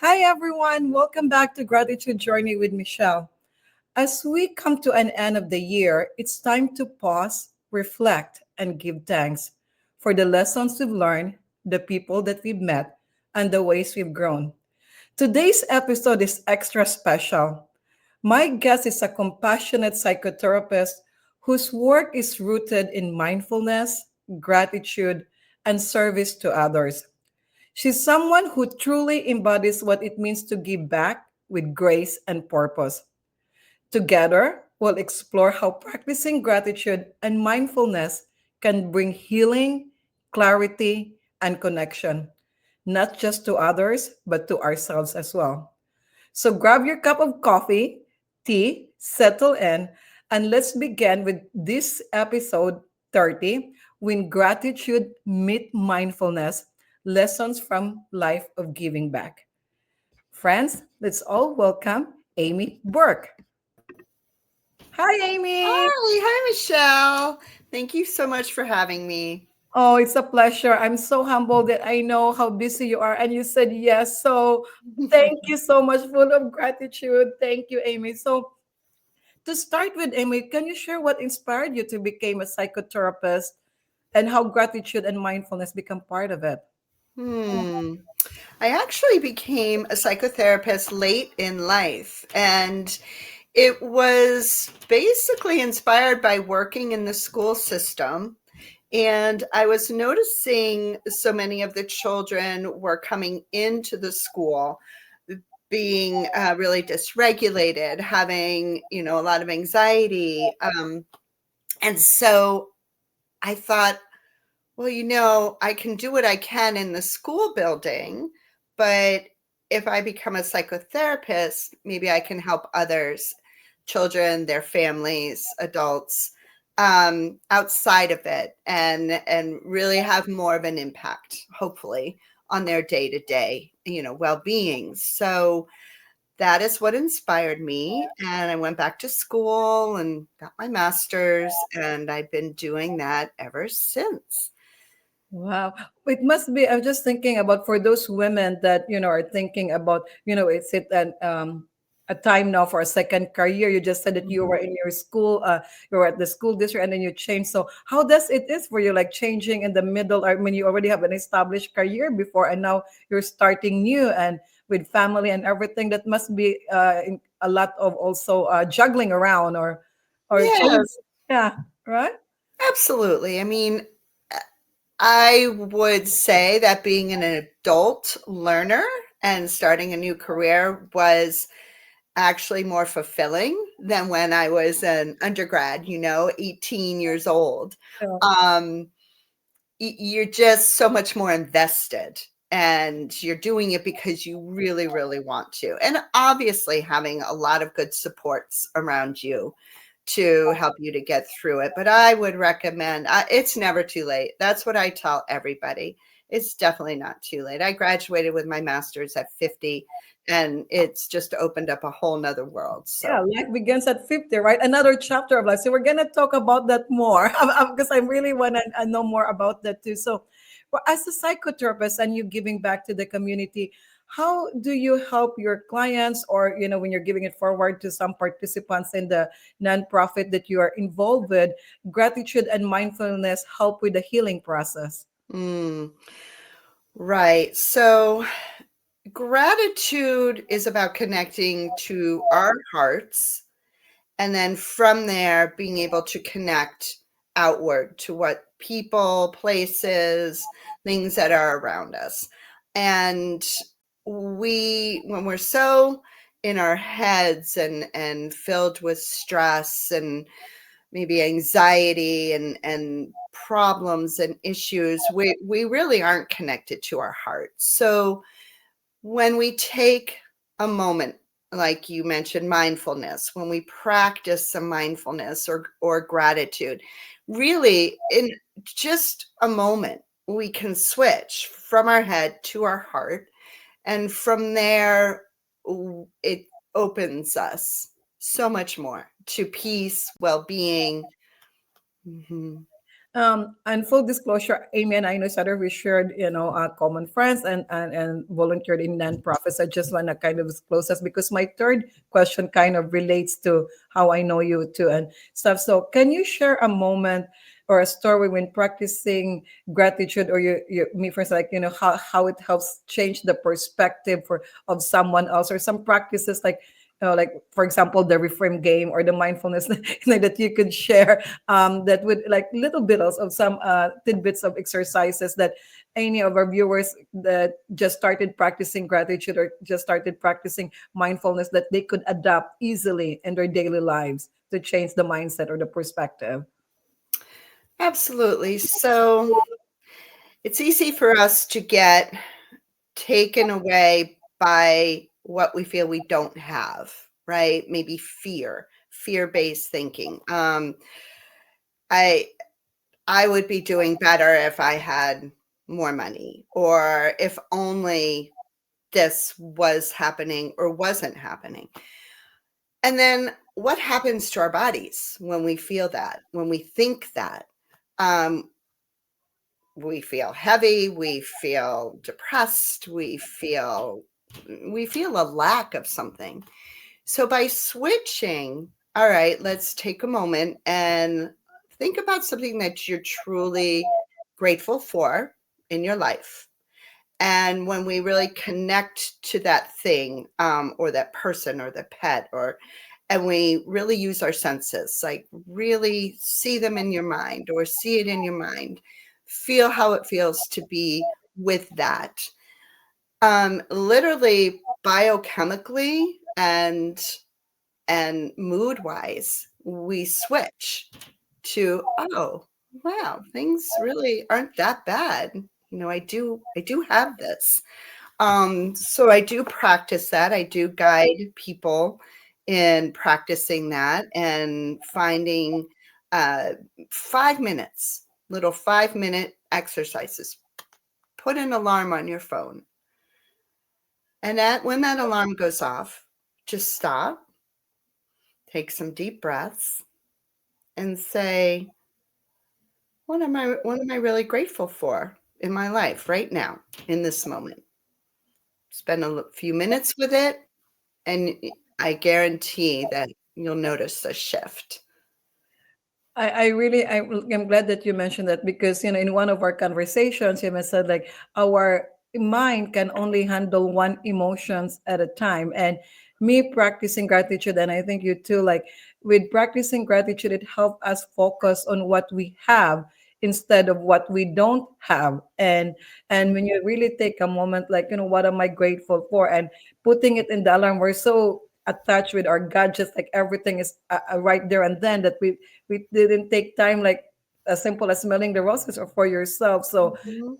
Hi, everyone. Welcome back to Gratitude Journey with Michelle. As we come to an end of the year, it's time to pause, reflect, and give thanks for the lessons we've learned, the people that we've met, and the ways we've grown. Today's episode is extra special. My guest is a compassionate psychotherapist whose work is rooted in mindfulness, gratitude, and service to others. She's someone who truly embodies what it means to give back with grace and purpose. Together, we'll explore how practicing gratitude and mindfulness can bring healing, clarity, and connection, not just to others, but to ourselves as well. So grab your cup of coffee, tea, settle in, and let's begin with this episode 30, When Gratitude Meet Mindfulness, Lessons from Life of Giving Back. Friends, let's all welcome Amy Burke. Hi, Amy. Hi, Michelle. Thank you so much for having me. Oh, it's a pleasure. I'm so humbled that I know how busy you are, and you said yes. So, thank you so much, full of gratitude. Thank you, Amy. So, to start with, Amy, can you share what inspired you to become a psychotherapist and how gratitude and mindfulness become part of it? Hmm. I actually became a psychotherapist late in life, and it was basically inspired by working in the school system. And I was noticing so many of the children were coming into the school being really dysregulated, having, a lot of anxiety. And so I thought, well, I can do what I can in the school building, but if I become a psychotherapist, maybe I can help others, children, their families, adults, outside of it, and really have more of an impact, hopefully, on their day to day, well-being. So that is what inspired me, and I went back to school and got my master's, and I've been doing that ever since. Wow. It must be, I'm just thinking about for those women that, are thinking about, is it a time now for a second career? You just said that you were Mhm. in your school, you were at the school district and then you changed. So how does it is for you like changing in the middle? I mean, you already have an established career before and now you're starting new and with family and everything that must be a lot of also juggling around or change. Yes, Yeah. Right. absolutely. I mean, I would say that being an adult learner and starting a new career was actually more fulfilling than when I was an undergrad, 18 years old. Yeah. Um, you're just so much more invested, and you're doing it because you really, really want to. And obviously, having a lot of good supports around you to help you to get through it. But I would recommend it's never too late. That's what I tell everybody. It's definitely not too late. I graduated with my master's at 50, and it's just opened up a whole nother world. Yeah, So, life begins at 50, right? Another chapter of life. So we're gonna talk about that more because I really want to know more about that too. So, well, as a psychotherapist and you giving back to the community, how do you help your clients, or when you're giving it forward to some participants in the nonprofit that you are involved with? Gratitude and mindfulness help with the healing process. mm, right. So, gratitude is about connecting to our hearts, and then from there, being able to connect outward to what people, places, things that are around us. And when we're so in our heads and filled with stress and maybe anxiety and problems and issues, we really aren't connected to our heart. So when we take a moment, like you mentioned, mindfulness, when we practice some mindfulness or gratitude, really in just a moment, we can switch from our head to our heart. And from there, it opens us so much more to peace, well being. And full disclosure, Amy and I know each other. We shared, common friends and volunteered in nonprofits. I just want to kind of disclose us because my third question kind of relates to how I know you too and stuff. So, can you share a moment or a story when practicing gratitude, or me first, like how it helps change the perspective for of someone else, or some practices like. Like for example, the reframe game or the mindfulness that you could share that would like little bit of some tidbits of exercises that any of our viewers that just started practicing gratitude or just started practicing mindfulness that they could adapt easily in their daily lives to change the mindset or the perspective. Absolutely. So it's easy for us to get taken away by what we feel we don't have, right? Maybe fear-based thinking. I I would be doing better if I had more money, or if only this was happening or wasn't happening. And then what happens to our bodies when we feel that, when we think that? Um, we feel heavy, we feel depressed, we feel a lack of something. So by switching, all right, let's take a moment and think about something that you're truly grateful for in your life. And when we really connect to that thing, or that person or the pet, and we really use our senses, like really see them in your mind or see it in your mind, feel how it feels to be with that. Literally biochemically and mood wise, we switch to, oh, wow, things really aren't that bad. I do have this. So I do practice that. I do guide people in practicing that and finding uh, 5 minutes, little 5 minute exercises. Put an alarm on your phone. And when that alarm goes off, just stop, take some deep breaths, and say, what am I really grateful for in my life right now, in this moment? Spend a few minutes with it, and I guarantee that you'll notice a shift. I really I'm glad that you mentioned that because in one of our conversations you said like our mind can only handle one emotions at a time, and me practicing gratitude, and I think you too, like with practicing gratitude it helped us focus on what we have instead of what we don't have. And when you really take a moment like what am I grateful for, and putting it in the alarm, we're so attached with our gadgets, like everything is right there and then, that we didn't take time like as simple as smelling the roses or for yourself. So Mhm.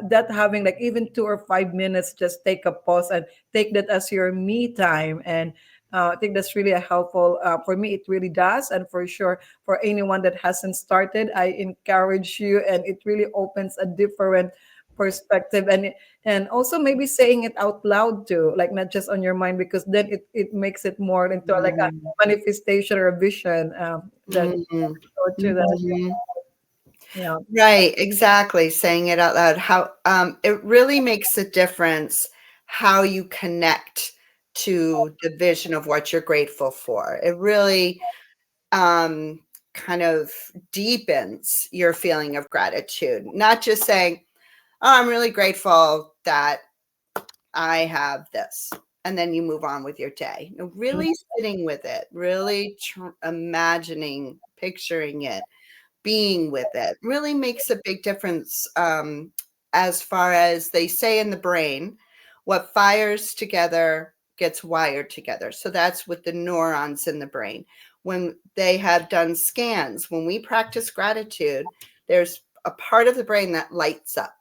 that having like even 2 or 5 minutes, just take a pause and take that as your me time. And I think that's really a helpful, for me it really does, and for sure for anyone that hasn't started, I encourage you, and it really opens a different perspective. And also maybe saying it out loud too, like not just on your mind, because then it makes it more into like a Mhm. manifestation or a vision, that Mhm. go to that. Mhm. Yeah. Right, exactly. Saying it out loud. How it really makes a difference how you connect to the vision of what you're grateful for. It really um, kind of deepens your feeling of gratitude. Not just saying, "Oh, I'm really grateful that I have this," and then you move on with your day. No, really sitting with it, really imagining, picturing it, being with it really makes a big difference. As far as they say in the brain, what fires together gets wired together. So that's with the neurons in the brain. When they have done scans, when we practice gratitude, there's a part of the brain that lights up,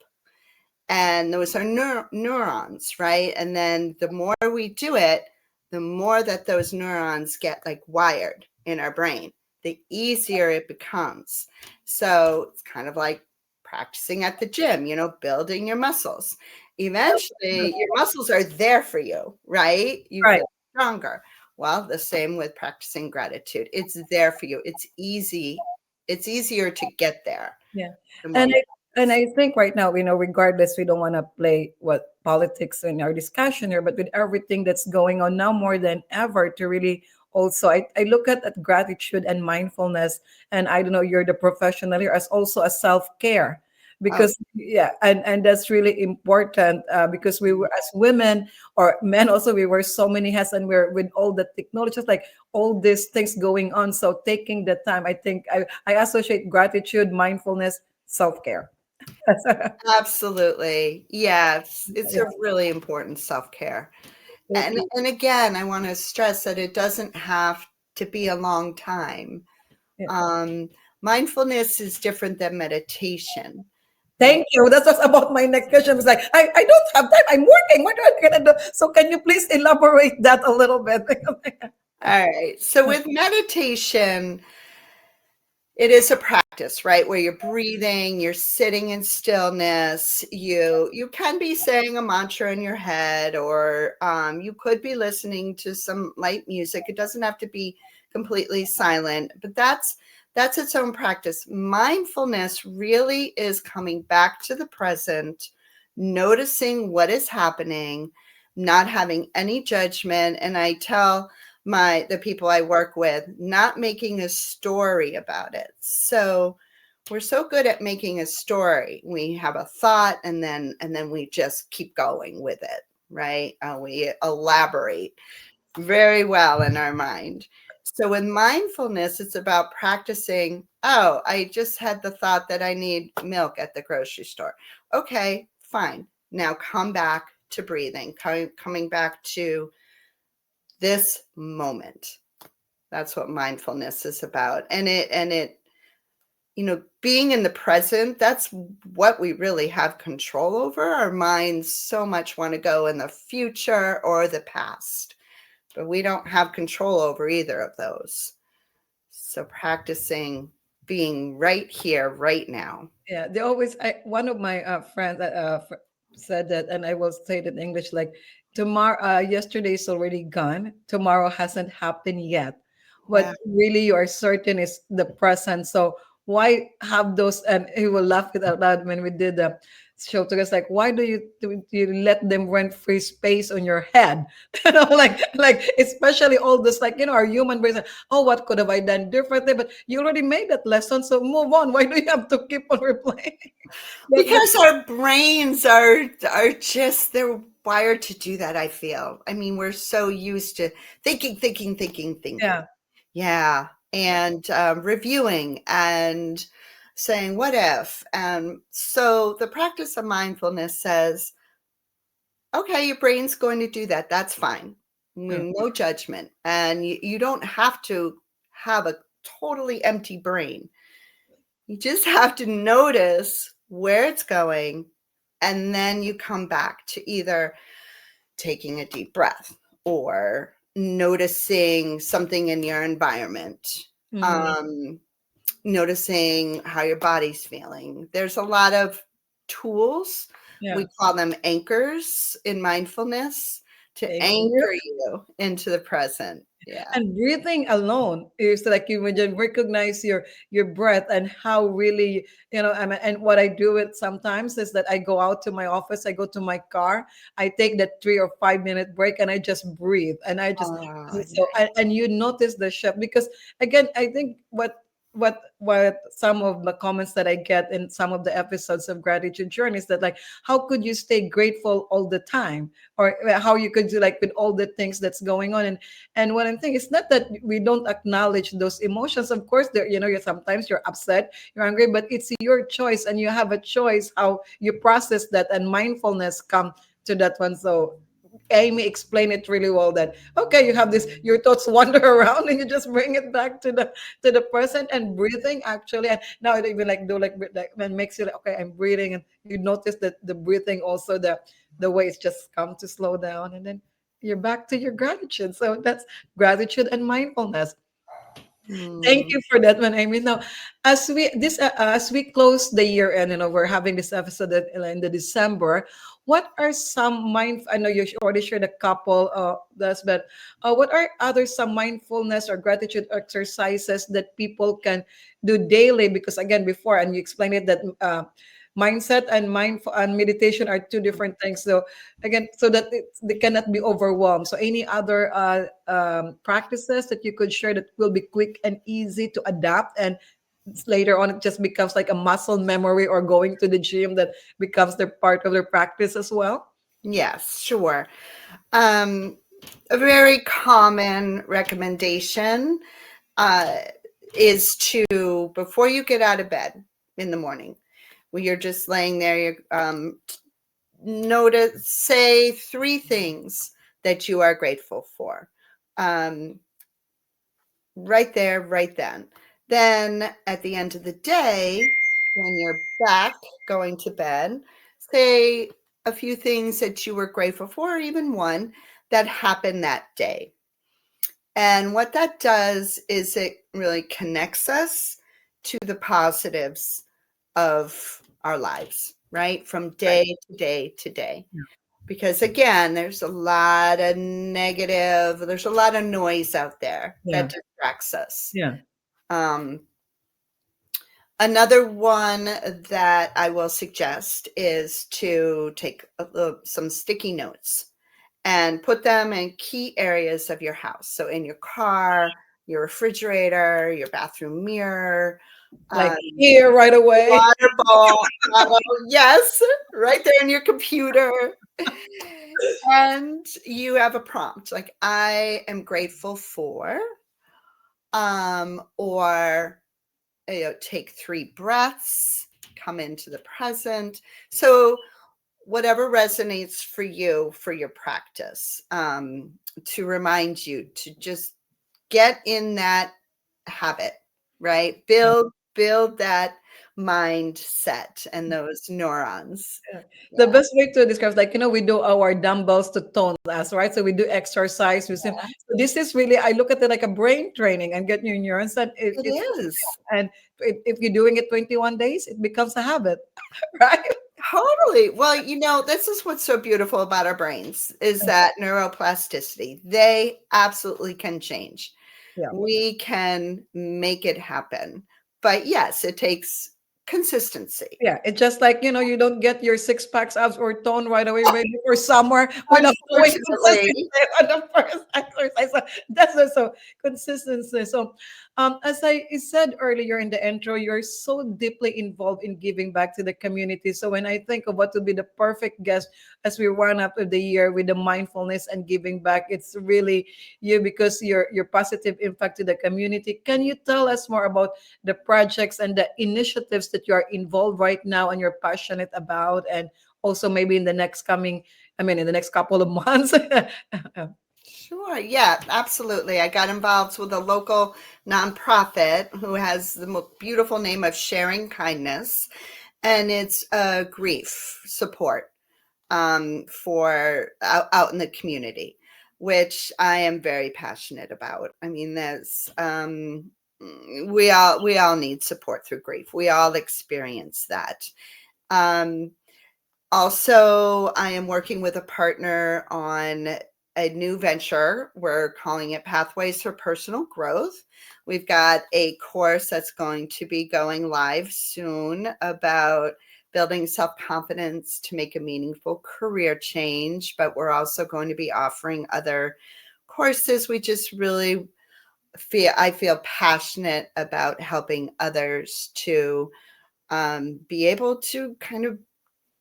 and those are neurons, right? And then the more we do it, the more that those neurons get like wired in our brain, the easier it becomes. So it's kind of like practicing at the gym, building your muscles. Eventually your muscles are there for you, right? You Right. feel stronger. Well, the same with practicing gratitude. It's there for you. It's easy. It's easier to get there. Yeah. the more And you I think right now, regardless, we don't want to play what politics in our discussion here, but with everything that's going on now more than ever to really also I look at gratitude and mindfulness, and I don't know, you're the professional here, as also a self-care. oh, Because yeah, and that's really important, because we were as women or men also, we wear so many hats, and we're with all the technology, just like all these things going on. So taking the time, I think I associate gratitude, mindfulness, self-care. absolutely. Yes, it's Yeah, a really important self-care. And totally. and again, I want to stress that it doesn't have to be a long time. Yeah. Um, Mindfulness is different than meditation. Thank you. That's just about my next question. Was like, I don't have time. I'm working. What am I gonna do? So can you please elaborate that a little bit? All right. So with meditation, it is a practice, right? Where you're breathing, you're sitting in stillness. You can be saying a mantra in your head, or you could be listening to some light music. It doesn't have to be completely silent, but that's its own practice. Mindfulness really is coming back to the present, noticing what is happening, not having any judgment. And I tell the people I work with, not making a story about it. So we're so good at making a story. We have a thought, and then we just keep going with it, right? We elaborate very well in our mind. So with mindfulness, it's about practicing. Oh, I just had the thought that I need milk at the grocery store. Okay, fine. Now come back to breathing, coming back to this moment. That's what mindfulness is about. And it being in the present, that's what we really have control over. Our minds so much want to go in the future or the past, but we don't have control over either of those. So practicing being right here, right now. Yeah, they always. One of my friends said that, and I will say it in English, like tomorrow, yesterday is already gone. Tomorrow hasn't happened yet. Yeah. What really you are certain is the present. So why have those? And he will laugh it out loud when we did the show together. It's like, why do you let them rent free space on your head? Like especially all this, like our human brains. Like, oh, what could have I done differently? But you already made that lesson, so move on. Why do you have to keep on replaying? That Because our brains are just they're wired to do that, I feel. I mean, we're so used to thinking. yeah, Yeah, and reviewing and saying what if. And so the practice of mindfulness says, okay, your brain's going to do that. That's fine. yeah, No judgment. And you don't have to have a totally empty brain. You just have to notice where it's going, and then you come back to either taking a deep breath or noticing something in your environment, mhm, um, noticing how your body's feeling. There's a lot of tools. yeah. We call them anchors in mindfulness to Thank you. anchor you into the present. Yeah. And breathing alone is like you when you recognize your breath and how really and what I do it sometimes is that I go out to my office, I go to my car, I take that 3 or 5 minute break, and I just breathe, and I just Oh, and you notice the shift. Because again, I think what some of the comments that I get in some of the episodes of Gratitude Journeys, that like, how could you stay grateful all the time, or how you could do, like, with all the things that's going on. And what I'm thinking, it's not that we don't acknowledge those emotions. Of course, sometimes you're upset, you're angry, but it's your choice, and you have a choice how you process that, and mindfulness come to that one. So Amy explained it really well, that okay, you have this, your thoughts wander around, and you just bring it back to the present, and breathing actually. And now it even like do like when makes you like, okay, I'm breathing, and you notice that the breathing also, the way it's just come to slow down, and then you're back to your gratitude. So that's gratitude and mindfulness. Thank hmm. you for that one, Amy. Now, as we close the year, and we're having this episode in the December, what are some mind? I know you already shared a couple of this, but what are other some mindfulness or gratitude exercises that people can do daily? Because again, before and you explained it that mindset and mindful and meditation are two different things. So again, so that they cannot be overwhelmed. So any other practices that you could share that will be quick and easy to adapt, and later on it just becomes like a muscle memory, or going to the gym that becomes their part of their practice as well. Yes, sure. Um, a very common recommendation uh, is to, before you get out of bed in the morning, when you're just laying there, you notice, say three things that you are grateful for. Um, right there, right then. Then at the end of the day, when you're back going to bed, say a few things that you were grateful for, or even one that happened that day. And what that does is it really connects us to the positives of our lives, right? From Right. day to day to day. Yeah. Because again, there's a lot of negative, there's a lot of noise out there Yeah. that distracts us. Yeah. Um, Another one that I will suggest is to take some sticky notes and put them in key areas of your house. So in your car, your refrigerator, your bathroom mirror, Like um, here right away. water bottle, yes, right there in your computer. And you have a prompt like, I am grateful for, or take 3 breaths, come into the present. So whatever resonates for you for your practice, to remind you to just get in that habit, right? Build that mindset and those neurons. Yeah. The Yeah. best way to describe, like, we do our dumbbells to tone us, right? So we do exercise. So this is really, I look at it like a brain training and get your neurons. And It it's, is. and if you're doing it 21 days, it becomes a habit, right? Totally. Well, this is what's so beautiful about our brains is that neuroplasticity. They absolutely can change. Yeah. We can make it happen. But yes, it takes consistency. Yeah, it's just like, you don't get your six packs abs or tone right away, right before summer without doing Unfortunately. consistently on the first exercise. So that's also consistency. So, as I said earlier in the intro, you're so deeply involved in giving back to the community. So when I think of what would be the perfect guest as we run up of the year with the mindfulness and giving back, it's really you, because your positive impact to the community. Can you tell us more about the projects and the initiatives that you are involved right now and you're passionate about, and also maybe in the next coming, I mean, in the next couple of months? Sure. Yeah, absolutely. I got involved with a local nonprofit who has the most beautiful name of Sharing Kindness, and it's grief support for out in the community, which I am very passionate about. I mean, we all need support through grief. We all experience that. Um, Also, I am working with a partner on a new venture. We're calling it Pathways for Personal Growth. We've got a course that's going to be going live soon about building self confidence to make a meaningful career change. But we're also going to be offering other courses. We just really I feel passionate about helping others to be able to kind of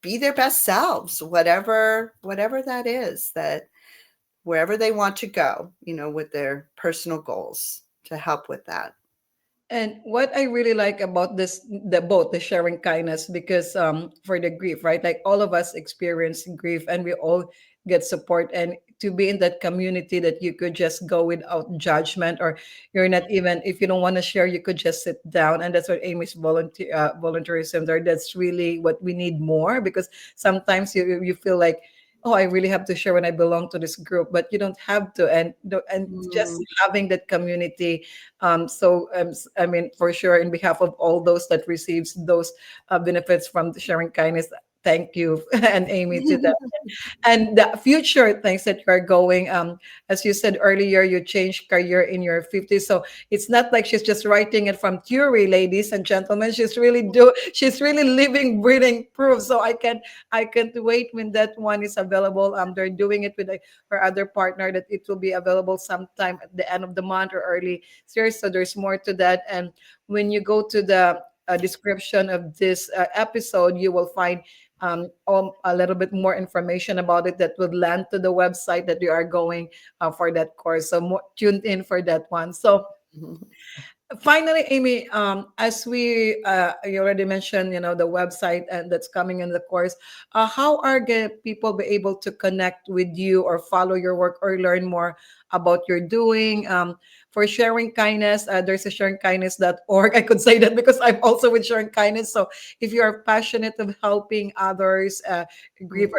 be their best selves, whatever that is, that wherever they want to go, with their personal goals, to help with that. And what I really like about this, the both the sharing kindness, because for the grief, right? Like all of us experience grief, and we all get support. And to be in that community that you could just go without judgment, or you're not even, if you don't want to share, you could just sit down. And that's what Amy's volunteerism there. That's really what we need more, because sometimes you feel like, oh, I really have to share when I belong to this group, but you don't have to. And just Mm, having that community, I mean, for sure, in behalf of all those that receives those benefits from the sharing kindness, Thank you and Amy to that. And the future things that you're going, as you said earlier, you changed career in your 50s, so it's not like she's just writing it from theory, ladies and gentlemen. She's really living breathing proof. So I can't wait when that one is available. They're doing it with her other partner, that it will be available sometime at the end of the month or early series. So there's more to that. And when you go to the description of this episode, you will find a little bit more information about it that would land to the website that you are going for that course. So more tuned in for that one. So finally, Amy, as you already mentioned, the website and that's coming in the course. How are people be able to connect with you or follow your work or learn more about your doing? For sharing kindness, there's a sharingkindness.org. I could say that because I'm also with sharing kindness. So if you are passionate of helping others, grief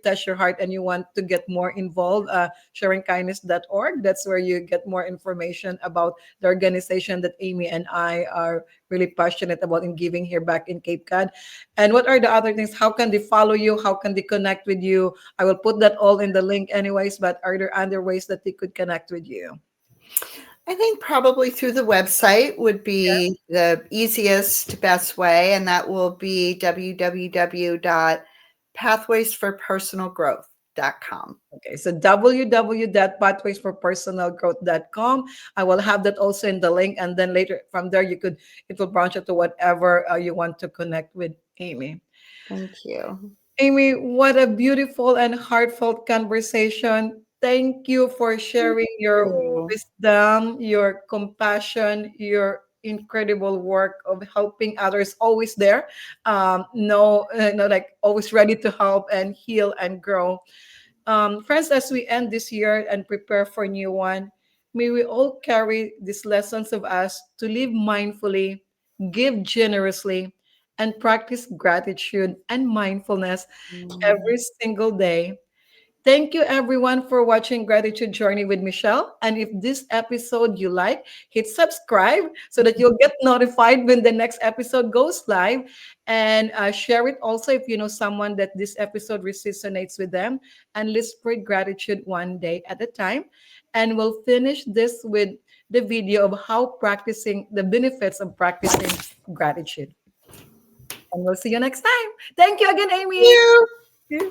touch your heart, and you want to get more involved, sharingkindness.org. That's where you get more information about the organization that Amy and I are really passionate about in giving here back in Cape Cod. And what are the other things? How can they follow you? How can they connect with you? I will put that all in the link anyways, but are there other ways that they could connect with you? I think probably through the website would be the easiest, best way, and that will be www.pathwaysforpersonalgrowth.com. Okay, so www.pathwaysforpersonalgrowth.com. I will have that also in the link, and then later from there it will branch out to whatever you want to connect with Amy. Thank you. Amy, what a beautiful and heartfelt conversation. Thank you for Thank sharing your you. wisdom, your compassion, your incredible work of helping others. Always there, no, no, like always ready to help and heal and grow. Friends, as we end this year and prepare for a new one, may we all carry these lessons of us to live mindfully, give generously, and practice gratitude and mindfulness Mm. every single day. Thank you everyone for watching Gratitude Journey with Michelle. And if this episode you like, hit subscribe so that you'll get notified when the next episode goes live. And share it also if you know someone that this episode resonates with them. And let's spread gratitude one day at a time. And we'll finish this with the video of how practicing the benefits of practicing gratitude. And we'll see you next time. Thank you again, Amy. You. Yeah.